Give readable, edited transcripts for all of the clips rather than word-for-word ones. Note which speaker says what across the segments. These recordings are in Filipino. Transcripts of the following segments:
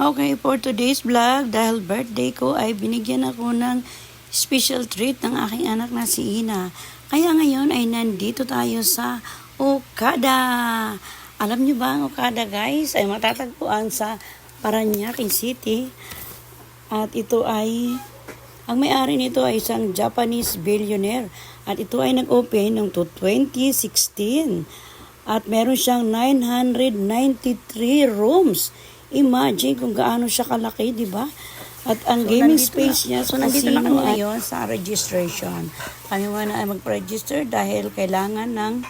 Speaker 1: Okay, for today's vlog, dahil birthday ko ay binigyan ako ng special treat ng aking anak na si Ina. Kaya ngayon ay nandito tayo sa Okada. Alam niyo ba ang Okada, guys? Ay matatagpuan sa Parañaque City. At ito ay, ang may-ari nito ay isang Japanese billionaire. At ito ay nag-open noong 2016. At meron siyang 993 rooms. Imagine kung gaano siya kalaki, di ba? At ang gaming space niya, so nandito na kami ngayon sa registration. Kami muna ay mag-register dahil kailangan ng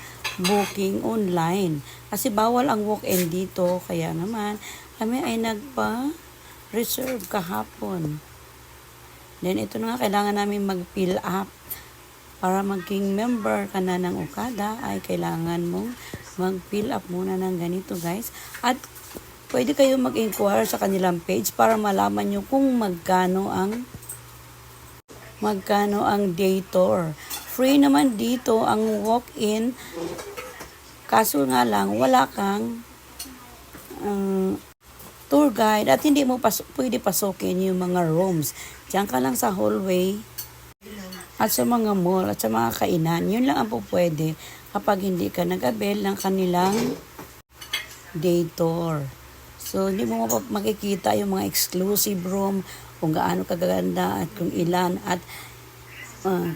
Speaker 1: booking online. Kasi bawal ang walk-in dito, kaya naman kami ay nagpa-reserve kahapon. Then ito na nga, kailangan namin mag-fill up. Para maging member ka na ng Okada, ay kailangan mong mag-fill up muna ng ganito, guys. At pwede kayo mag-inquire sa kanilang page para malaman nyo kung magkano ang day tour. Free naman dito ang walk-in. Kaso nga lang, wala kang tour guide at hindi mo pwede pasukin yung mga rooms. Diyan ka lang sa hallway at sa mga mall at sa mga kainan. Yun lang ang pwede kapag hindi ka nag-avail ng kanilang day tour. So, hindi mo makikita yung mga exclusive room, kung gaano kaganda at kung ilan at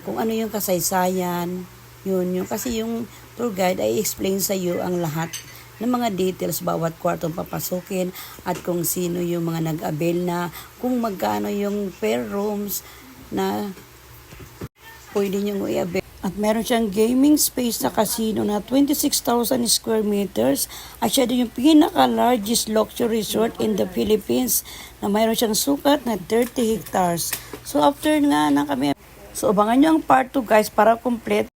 Speaker 1: kung ano yung kasaysayan. Yun. Kasi yung tour guide ay explain sa iyo ang lahat ng mga details bawat kwartong papasukin at kung sino yung mga nag-avail na, kung magkano yung per rooms na pwede nyo i-avail. At meron siyang gaming space sa casino na 26,000 square meters. At siya din yung pinaka-largest luxury resort in the Philippines na mayroon siyang sukat na 30 hectares. So after nga na kami, so abangan nyo ang part 2, guys, para complete